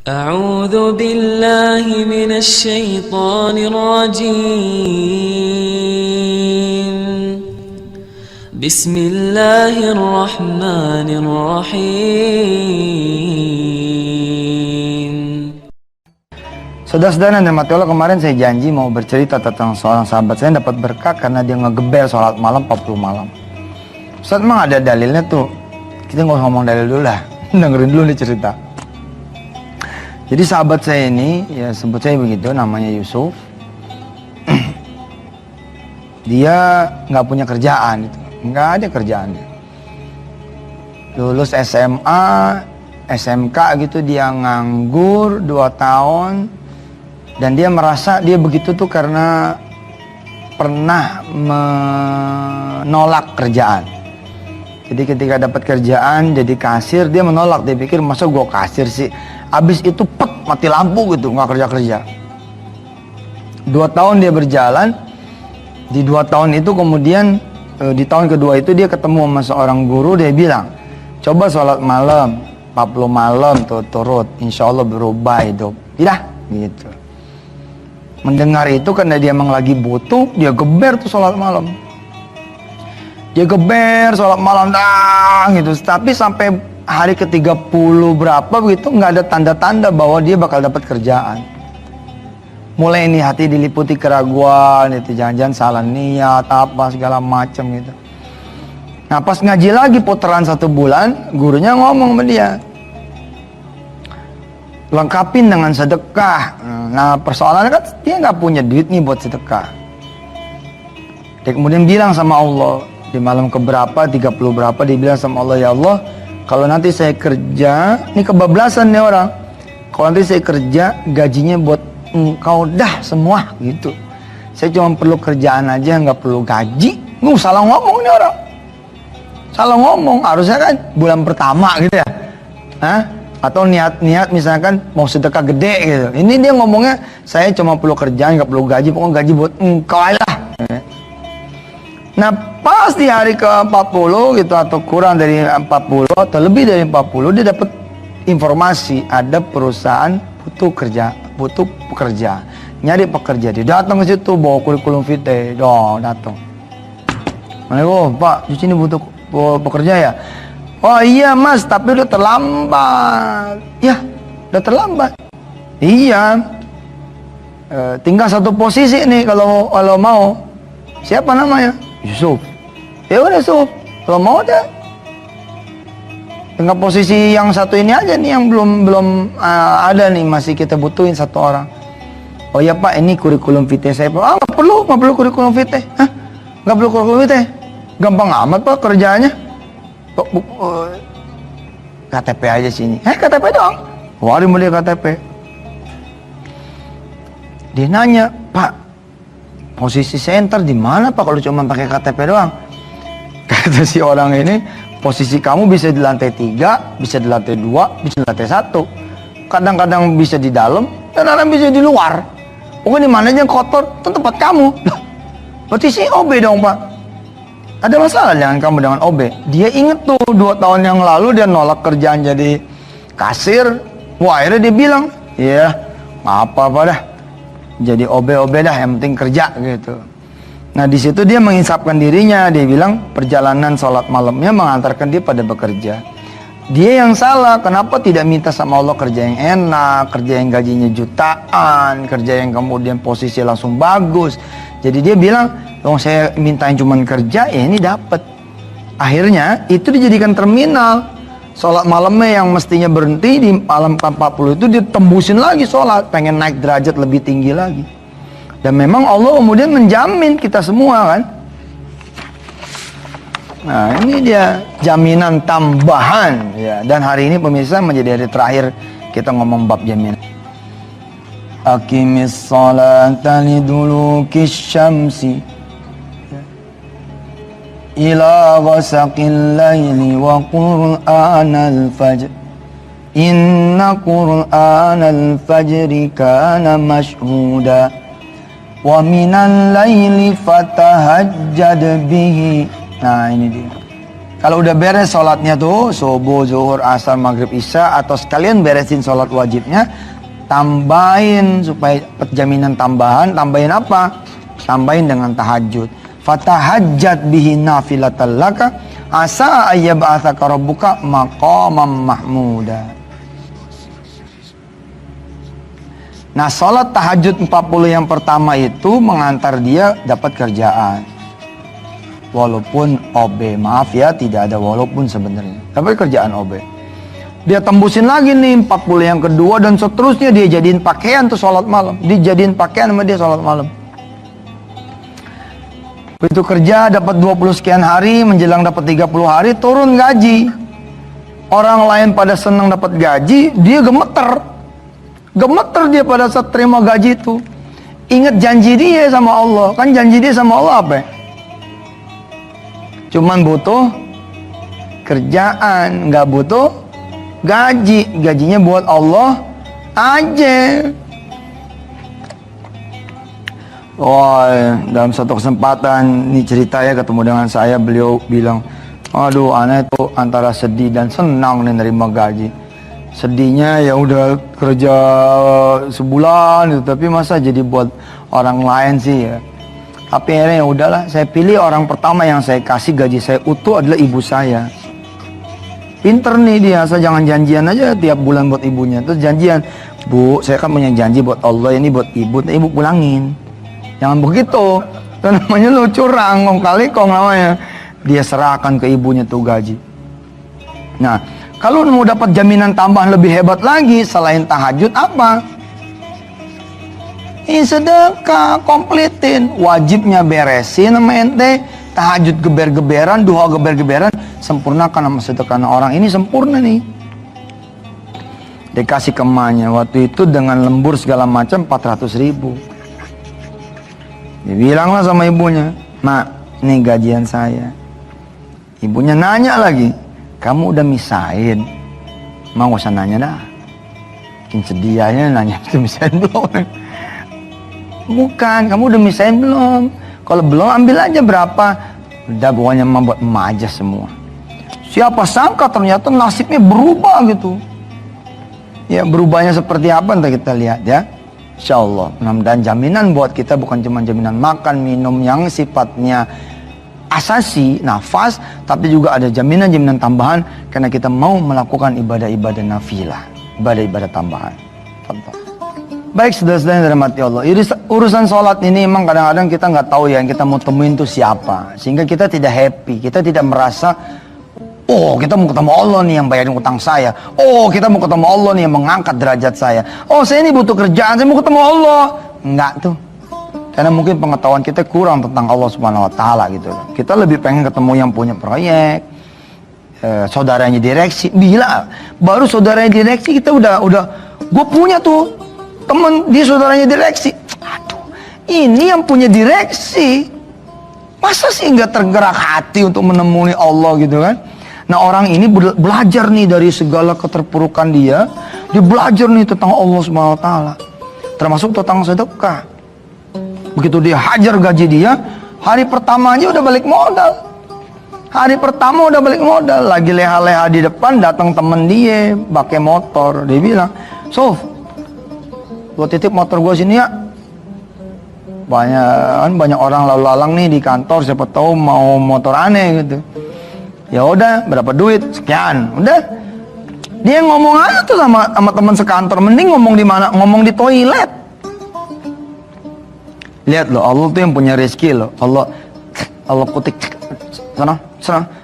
أعوذ بالله من الشيطان الرجيم بسم الله الرحمن الرحيم. Saudara-saudara dan mati Allah, kemarin saya janji mau bercerita tentang seorang sahabat saya yang dapat berkah karena dia ngegeber sholat malam 40 malam. Ustaz, emang ada dalilnya tuh? Kita nggak usah ngomong dalil dulu lah, dengerin dulu nih cerita. Jadi sahabat saya ini, ya sebut saya begitu, namanya Yusuf. Dia nggak punya kerjaan, gitu. Nggak ada kerjaannya. Lulus SMA, SMK gitu, dia nganggur 2 tahun. Dan dia merasa dia begitu tuh karena pernah menolak kerjaan. Jadi ketika dapat kerjaan jadi kasir, dia menolak. Dia pikir, masa gua kasir sih? Abis itu mati lampu gitu, nggak kerja-kerja. 2 tahun dia berjalan. Di 2 tahun itu kemudian di tahun kedua itu dia ketemu sama seorang guru. Dia bilang, coba sholat malam 40 malam turut, insya Allah berubah hidup. Tidak gitu. Mendengar itu karena dia emang lagi butuh, dia geber tuh sholat malam. Dia geber sholat malam gitu. Tapi sampai hari ke-30 berapa begitu nggak ada tanda-tanda bahwa dia bakal dapat kerjaan. Mulai ini hati diliputi keraguan, itu jangan-jangan salah niat apa segala macam gitu. Nah pas ngaji lagi putaran 1 bulan, gurunya ngomong sama dia, lengkapin dengan sedekah. Nah persoalannya kan dia nggak punya duit nih buat sedekah. Dia kemudian bilang sama Allah, di malam keberapa, 30 berapa, dia bilang sama Allah, ya Allah, kalau nanti saya kerja, ini kebablasan nih orang, kalau nanti saya kerja gajinya buat engkau dah semua gitu. Saya cuma perlu kerjaan aja, nggak perlu gaji. Salah ngomong nih orang, salah ngomong. Harusnya kan bulan pertama gitu ya, atau niat-niat misalkan mau sedekah gede gitu. Ini dia ngomongnya, saya cuma perlu kerjaan, nggak perlu gaji, pokoknya gaji buat engkau lah. Nah pas di hari ke-40 gitu, atau kurang dari 40 atau lebih dari 40, dia dapat informasi ada perusahaan butuh pekerja, nyari pekerja. Dia datang ke situ bawa kurikulum vitae, datang. Oh Pak, di sini butuh pekerja ya? Oh iya Mas, tapi udah terlambat. Ya, udah terlambat. Iya. Tinggal 1 posisi nih kalau mau. Siapa namanya? Yusuf. Ya udah Yusuf, kalau mau deh. Tinggal posisi yang satu ini aja nih yang belum ada nih, masih kita butuhin 1 orang. Oh ya Pak, ini kurikulum vitae saya Pak. Nggak perlu kurikulum vitae. Nggak perlu kurikulum vitae. Gampang amat Pak kerjaannya. KTP aja sini. KTP doang. Warim dia KTP. Dia nanya, Pak, posisi center di mana Pak kalau cuma pakai KTP doang? Kata si orang ini, posisi kamu bisa di lantai 3, bisa di lantai 2, bisa di lantai 1. Kadang-kadang bisa di dalam, dan kadang bisa di luar. Pokoknya di mana aja yang kotor, itu tempat kamu. Lah, berarti si OB dong Pak. Ada masalah dengan kamu dengan OB? Dia inget tuh 2 tahun yang lalu dia nolak kerjaan jadi kasir. Wah akhirnya dia bilang, ya apa-apa dah, jadi OB dah, yang penting kerja gitu. Nah di situ dia mengisapkan dirinya. Dia bilang perjalanan sholat malamnya mengantarkan dia pada bekerja. Dia yang salah, kenapa tidak minta sama Allah kerja yang enak, kerja yang gajinya jutaan, kerja yang kemudian posisi langsung bagus. Jadi dia bilang, saya mintain cuman kerja, ya ini dapat. Akhirnya itu dijadikan terminal. Sholat malamnya yang mestinya berhenti di malam 40 itu ditembusin lagi sholat, pengen naik derajat lebih tinggi lagi. Dan memang Allah kemudian menjamin kita semua kan. Nah ini dia jaminan tambahan ya. Dan hari ini pemirsa menjadi hari terakhir kita ngomong bab jaminan. Aqimis sholata lidulukis syamsi ila ghasaqil laili wa qur'anal fajr inna qur'anal fajri kana mashhuda wa minal laili fatahajjad bihi. Nah ini dia. Kalau udah beres sholatnya tuh, subuh, zuhur, asar, maghrib, isya, atau sekalian beresin sholat wajibnya, tambahin supaya jaminan tambahan, tambahin apa? Tambahin dengan tahajud. Fatahajjat bihi nafilatan laka asa ayyab'atsaka rabbuka maqamam mahmuda. Nah, sholat tahajud 40 yang pertama itu mengantar dia dapat kerjaan. Walaupun OB, maaf ya, tidak ada walaupun sebenarnya. Dapat kerjaan OB. Dia tembusin lagi nih 40 yang kedua dan seterusnya, dia jadiin pakaian tuh sholat malam. Dijadiin pakaian sama dia sholat malam. Begitu kerja dapat 20 sekian hari, menjelang dapat 30 hari turun gaji. Orang lain pada senang dapat gaji, dia gemeter. Gemeter dia pada saat terima gaji itu. Ingat janji dia sama Allah. Kan janji dia sama Allah apa ya? Cuman butuh kerjaan, nggak butuh gaji. Gajinya buat Allah aja. Wah, dalam satu kesempatan ini cerita ya, ketemu dengan saya, beliau bilang, aduh, aneh itu antara sedih dan senang nih nerima gaji. Sedihnya ya udah kerja sebulan gitu, tapi masa jadi buat orang lain sih ya. Tapi akhirnya ya udahlah, saya pilih orang pertama yang saya kasih gaji saya utuh adalah ibu saya. Pinter nih dia, saya jangan janjian aja tiap bulan buat ibunya. Terus janjian, Bu, saya kan punya janji buat Allah, ini buat ibu, ibu pulangin. Jangan begitu, itu namanya lu curang, kong kali kong namanya. Dia serahkan ke ibunya tuh gaji. Nah, kalau mau dapat jaminan tambahan lebih hebat lagi selain tahajud apa? Ini sedekah, kompletin. Wajibnya beresin sama ente, tahajud geber-geberan, duha geber-geberan, sempurnakan sama sedekah. Nah, orang ini sempurna nih. Dikasih ke emaknya waktu itu dengan lembur segala macam 400.000. Dibilanglah sama ibunya, Mak, ini gajian saya. Ibunya nanya lagi, kamu udah misahin? Mau gak usah nanya dah. Mungkin sedianya nanya, itu misahin belum? Bukan, kamu udah misahin belum? Kalau belum, ambil aja berapa. Udah, pokoknya emak buat emak aja semua. Siapa sangka ternyata nasibnya berubah gitu. Ya, berubahnya seperti apa nanti kita lihat ya. Insya Allah, mudah-mudahan jaminan buat kita bukan cuma jaminan makan, minum yang sifatnya asasi, nafas, tapi juga ada jaminan-jaminan tambahan karena kita mau melakukan ibadah-ibadah nafilah, ibadah-ibadah tambahan. Contoh. Baik, saudara-saudara yang dirahmati Allah, urusan sholat ini memang kadang-kadang kita nggak tahu ya yang kita mau temuin itu siapa, sehingga kita tidak happy, kita tidak merasa, oh kita mau ketemu Allah nih yang bayarin utang saya, oh kita mau ketemu Allah nih yang mengangkat derajat saya, oh saya ini butuh kerjaan, saya mau ketemu Allah. Enggak tuh, karena mungkin pengetahuan kita kurang tentang Allah Subhanahu Wa Taala gitu. Kita lebih pengen ketemu yang punya proyek, saudaranya direksi. Bila baru saudaranya direksi kita udah gue punya tuh temen dia saudaranya direksi. Aduh, ini yang punya direksi, masa sih nggak tergerak hati untuk menemui Allah gitu kan? Nah, orang ini belajar nih dari segala keterpurukan dia belajar nih tentang Allah Subhanahu Wa Taala, termasuk tentang sedekah. Begitu dia hajar gaji dia, hari pertama aja udah balik modal. Hari pertama udah balik modal, lagi leha-leha di depan datang temen dia pakai motor, dia bilang, Sof, gua titip motor gua sini ya. Banyak orang lalu lalang nih di kantor, siapa tahu mau motor aneh gitu. Ya udah, berapa duit? Sekian. Udah. Dia ngomong aja tuh sama teman sekantor, mending ngomong di mana? Ngomong di toilet. Lihat loh, Allah tuh yang punya rezeki loh. Allah kutik sana.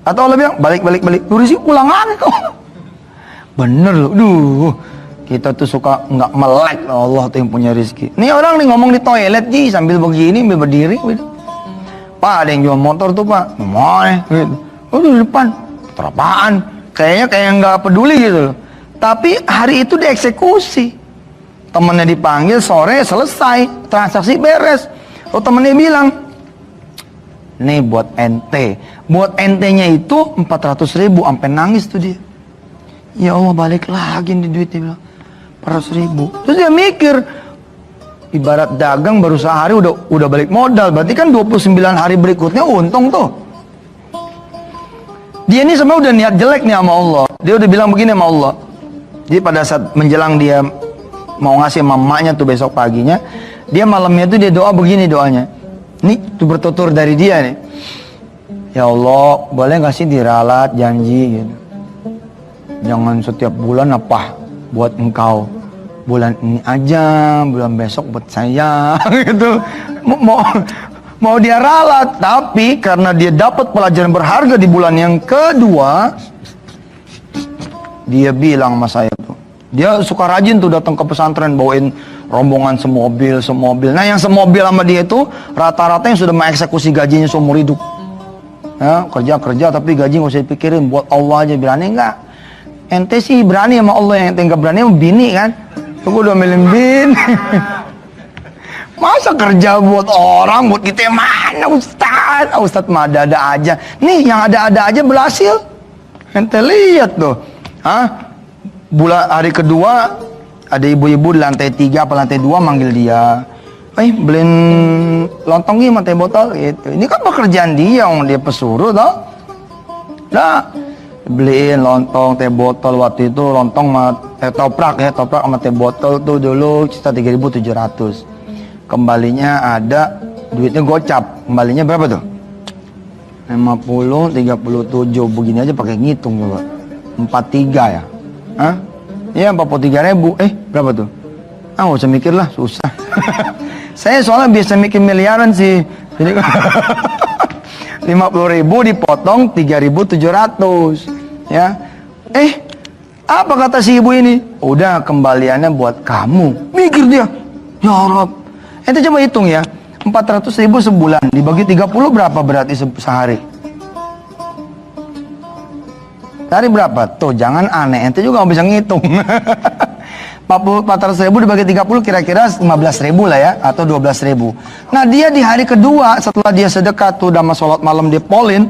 Atau Allah bilang balik. Lu rezeki pulang aja kok. Bener loh. Duh. Kita tuh suka nggak melek loh, Allah tuh yang punya rezeki. Nih orang nih ngomong di toilet Ji, sambil begini, sambil berdiri gitu. Pak, ada yang jual motor tuh, Pak. Mana gitu. Oh, di depan. Terapaan. Kayaknya kayak nggak peduli gitu loh. Tapi hari itu dieksekusi. Temennya dipanggil, sore selesai, transaksi beres. Oh, temennya bilang, nih buat ente. Buat ente-nya itu 400.000, sampai nangis tuh dia. Ya Allah, balik lagi nih duitnya, bilang 400.000. Terus dia mikir, ibarat dagang baru sehari udah balik modal, berarti kan 29 hari berikutnya untung tuh. Dia ini sebenarnya udah niat jelek nih sama Allah. Dia udah bilang begini sama Allah. Jadi pada saat menjelang dia mau ngasih mamanya tuh besok paginya, dia malamnya tuh dia doa begini doanya. Nih tuh bertutur dari dia nih. Ya Allah, boleh nggak sih diralat janji gitu. Jangan setiap bulan apa buat engkau. Bulan ini aja, bulan besok buat saya gitu. Mau dia ralat, tapi karena dia dapat pelajaran berharga di bulan yang kedua, dia bilang sama saya tuh, dia suka rajin tuh datang ke pesantren bawain rombongan semobil. Nah yang semobil sama dia itu rata-rata yang sudah mengeksekusi gajinya seumur hidup. Ya, kerja tapi gaji nggak usah dipikirin, buat Allah aja. Berani nggak? Ente sih berani sama Allah, yang ente nggak berani sama bini kan? Tunggu udah milih bini. Masa kerja buat orang, buat kita mana Ustaz? Ustaz mah ada-ada aja. Nih yang ada-ada aja berhasil. Ente lihat tuh. Bulan hari kedua ada ibu-ibu di lantai 3 apa lantai 2 manggil dia. Beliin lontong gimana teh botol gitu. Ini kan pekerjaan dia, dia pesuruh toh. Nah, beliin lontong, teh botol. Waktu itu lontong sama toprak sama teh botol tuh dulu cita 3.700. Kembalinya ada, duitnya gocap. Kembalinya berapa tuh? 50, 37. Begini aja pakai ngitung coba. 43 ya? Iya 43.000. Berapa tuh? Gak usah mikir lah, susah. Saya soalnya biasa mikir miliaran sih. Jadi 50.000 dipotong 3.700. Ya. Apa kata si ibu ini? Udah kembaliannya buat kamu. Mikir dia. Ya Rob. Ente coba hitung ya, 400.000 sebulan dibagi 30 berapa berarti sehari? Sehari berapa? Tuh jangan aneh, ente juga nggak bisa ngitung. 400.000 dibagi 30 kira-kira 15.000 lah ya, atau 12.000. Nah dia di hari kedua setelah dia sedekah tuh sama sholat malam di polin,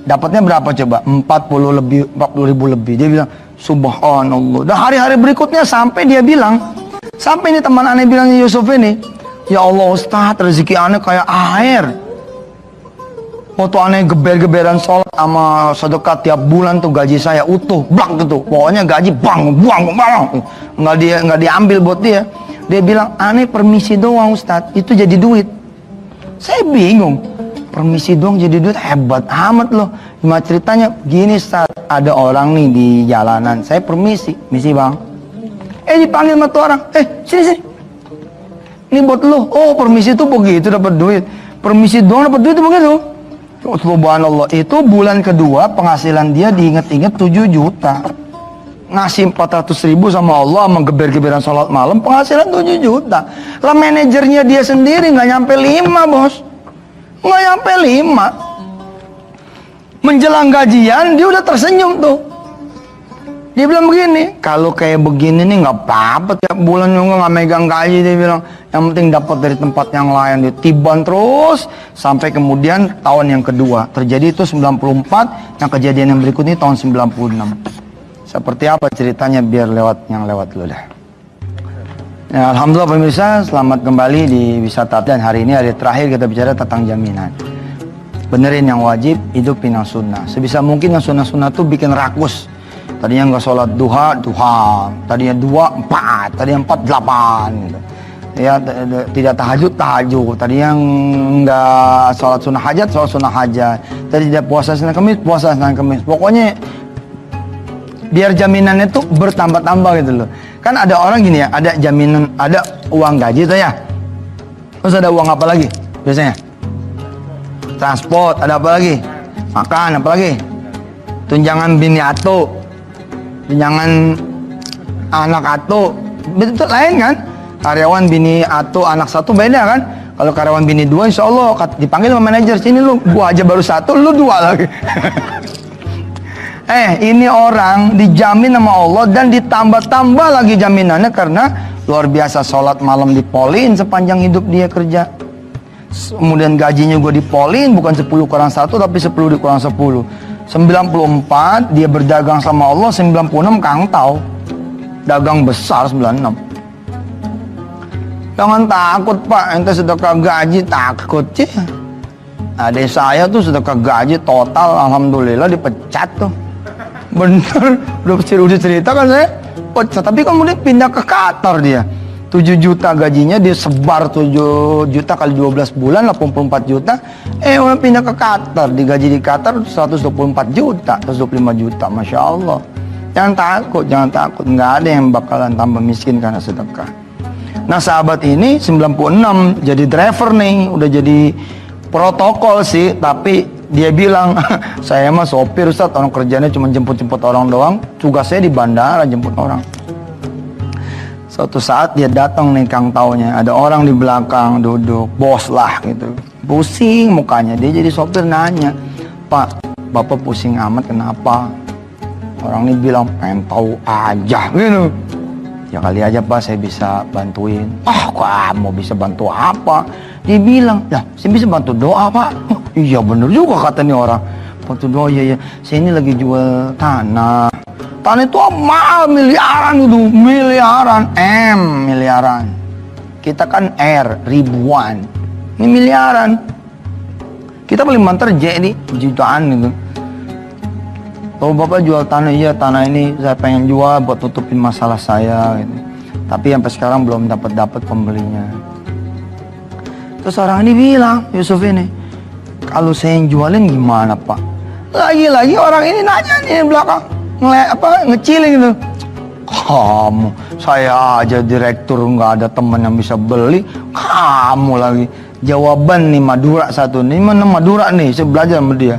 dapatnya berapa coba? 40.000 lebih. Dia bilang subhanallah. Dan hari-hari berikutnya sampai dia bilang, sampai ini teman aneh bilangnya Yusuf ini, ya Allah Ustaz, rezeki aneh kayak air. Waktu aneh geber-geberan sholat sama sedekah tiap bulan tuh gaji saya utuh, blak gitu. Pokoknya gaji buang. Nggak diambil buat dia. Dia bilang, aneh permisi doang Ustaz, itu jadi duit. Saya bingung, permisi doang jadi duit, hebat amat loh. Gimana ceritanya? Gini Ustaz, ada orang nih di jalanan, saya permisi bang. Dipanggil sama tuh orang, sini. Ini buat lo. Oh permisi itu begitu dapat duit. Permisi doang dapat duit itu begitu. Subhanallah. Itu bulan kedua penghasilan dia diinget-inget 7 juta. Ngasih 400.000 sama Allah, menggeber-geberan sholat malam, penghasilan 7 juta. Lah manajernya dia sendiri nggak nyampe 5 bos. Nggak nyampe 5. Menjelang gajian dia udah tersenyum tuh. Dia bilang begini, kalau kayak begini nih nggak apa-apa tiap bulan juga nggak megang gaji. Dia bilang, yang penting dapat dari tempat yang lain. Dia tiban terus sampai kemudian tahun yang kedua terjadi itu 94, yang kejadian yang berikutnya tahun 96. Seperti apa ceritanya biar yang lewat dulu dah. Ya, alhamdulillah pemirsa, selamat kembali di Wisata dan hari ini hari terakhir kita bicara tentang jaminan. Benerin yang wajib, hidupin yang sunnah. Sebisa mungkin yang sunnah-sunnah tuh bikin rakus. Tadinya nggak sholat duha, tadinya 2, 4, tadinya 4, 8 gitu. Ya, tidak tahajud, tadinya nggak sholat sunnah hajat, tadi tidak puasa Senin Kamis, pokoknya biar jaminannya tuh bertambah-tambah gitu loh. Kan ada orang gini ya, ada jaminan, ada uang gaji tuh ya, terus ada uang apa lagi biasanya? Transport, ada apa lagi? Makan, apa lagi? Tunjangan bini atau tunjangan anak atau betul lain kan? Karyawan bini atau anak satu beda kan? Kalau karyawan bini 2 insya Allah dipanggil sama manajer, sini lu, gua aja baru 1, lu 2 lagi. Ini orang dijamin sama Allah dan ditambah-tambah lagi jaminannya karena luar biasa sholat malam dipolin sepanjang hidup dia kerja. Kemudian gajinya gue dipolin, bukan 10 kurang 1 tapi 10 dikurang 10. 94 dia berdagang sama Allah, 96 kangtau. Dagang besar 96. Jangan takut Pak, ente sedekah gaji takut sih. Adik saya tuh sedekah gaji total, alhamdulillah dipecat tuh. Bener, udah cerita kan saya pecat, tapi kemudian pindah ke Qatar dia. 7 juta gajinya dia sebar 7 juta kali 12 bulan 84 juta. Orang pindah ke Qatar, digaji di Qatar 124 juta, 125 juta, Masya Allah. Jangan takut, nggak ada yang bakalan tambah miskin karena sedekah. Nah sahabat ini 96 jadi driver nih, udah jadi protokol sih, tapi dia bilang saya mah sopir Ustaz, orang kerjanya cuma jemput-jemput orang doang, tugasnya di bandara jemput orang. Suatu saat dia datang nih, Kang taunya ada orang di belakang duduk, bos lah gitu, pusing mukanya. Dia jadi sopir nanya, Pak, Bapak pusing amat kenapa? Orang ini bilang, pengen tahu aja gitu. Ya kali aja Pak saya bisa bantuin. Kamu bisa bantu apa? Dia bilang, ya saya bisa bantu doa Pak. Iya bener juga kata nih orang, bantu doa. Iya saya ini lagi jual tanah. Tanah itu mahal, miliaran itu, miliaran, miliaran. Kita kan ribuan, ini miliaran. Kita paling banter ini jutaan gitu. Kalau Bapak jual tanah, iya tanah ini saya pengen jual buat tutupin masalah saya gitu. Tapi sampai sekarang belum dapat pembelinya. Terus orang ini bilang, Yusuf ini, kalau saya yang jualin gimana Pak? Lagi-lagi orang ini nanya nih di belakang, ngeciling gitu. Kamu, saya aja direktur nggak ada teman yang bisa beli, kamu lagi. Jawaban nih Madura satu, nih mana Madura nih, saya belajar sama dia.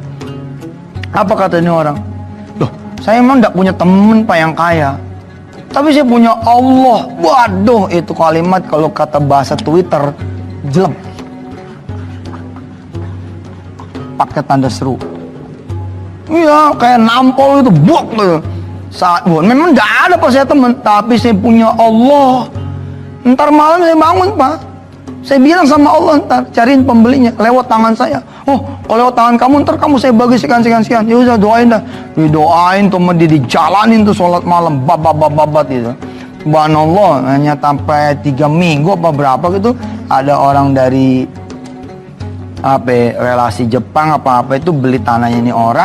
Apa kata ini orang? Loh, saya emang nggak punya temen Pak yang kaya, tapi saya punya Allah. Waduh, itu kalimat kalau kata bahasa Twitter, jelek. Pakai tanda seru. Iya, kayak nampol itu, buak gitu. Memang nggak ada Pak saya teman, tapi saya punya Allah. Ntar malam saya bangun Pak, saya bilang sama Allah, ntar cariin pembelinya lewat tangan saya. Kalau lewat tangan kamu, ntar kamu saya bagi sekian. Ya udah doain dah, didoain tuh, dijalanin tuh sholat malam, babat gitu. Subhanallah, hanya sampai 3 minggu apa berapa gitu, ada orang dari relasi Jepang apa itu beli tanahnya ini orang,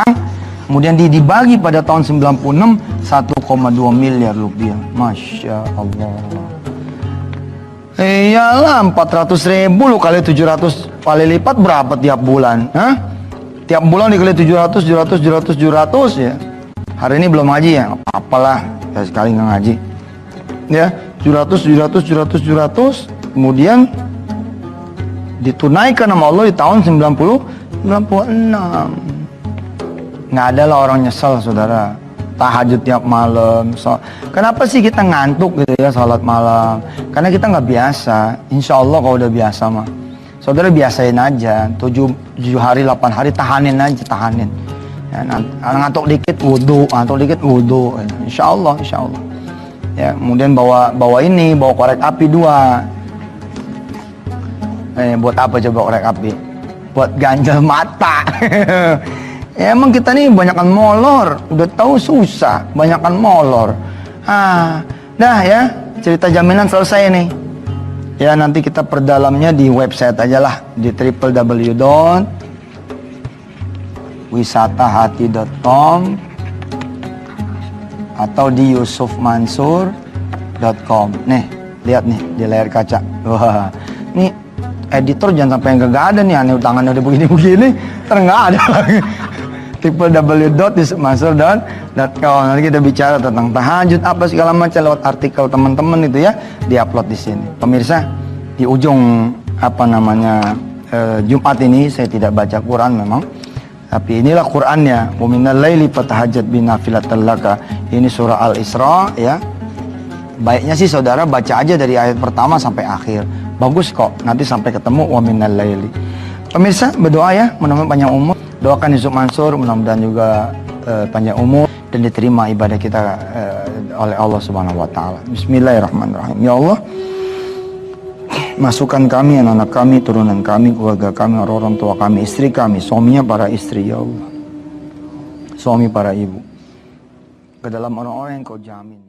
kemudian dibagi pada tahun 96 1,2 miliar rupiah. Masya Allah. Iyalah 400.000 lu kali 700 kali lipat berapa tiap bulan? Tiap bulan dikali 700 ya. Hari ini belum ngaji ya, apalah ya sekali nggak ngaji. Ya 700 kemudian ditunaikan sama Allah di tahun 96. Nggak ada lah orang nyesel saudara. Tahajud tiap malam. Kenapa sih kita ngantuk gitu ya salat malam? Karena kita nggak biasa. Insya Allah kalau udah biasa mah, saudara biasain aja. 7 hari 8 hari tahanin aja, tahanin. Ya, ngantuk dikit wudu. Insya Allah. Ya, kemudian bawa korek api 2. Buat apa coba korek api? Buat ganjal mata. Ya, emang kita nih banyakan molor, udah tahu susah, banyakan molor. Dah ya, cerita jaminan selesai nih. Ya nanti kita perdalamnya di website aja lah, di www.wisatahati.com atau di yusufmansur.com. Nih, lihat nih di layar kaca. Wah, nih editor jangan sampai nggak ada nih, aneh tangannya udah begini-begini, nggak ada lagi. www.yusufmansur.com. Nanti kita bicara tentang tahajud apa segala macam lewat artikel teman-teman itu ya, diupload di sini. Pemirsa, di ujung Jumat ini saya tidak baca Quran memang, tapi inilah Qurannya. Wa minal laili fatahajjat binafilatan laka. Ini surah Al-Isra ya. Baiknya sih saudara baca aja dari ayat pertama sampai akhir. Bagus kok. Nanti sampai ketemu wa minal laili. Pemirsa, berdoa ya, mudah-mudahan panjang umur. Doakan Yusuf Mansur, mudah-mudahan juga panjang umur dan diterima ibadah kita oleh Allah Subhanahu wa taala. Bismillahirrahmanirrahim. Ya Allah, masukkan kami, anak-anak kami, turunan kami, keluarga kami, orang tua kami, istri kami, suaminya para istri ya Allah. Suami para ibu. Ke dalam orang-orang yang Kau jamin.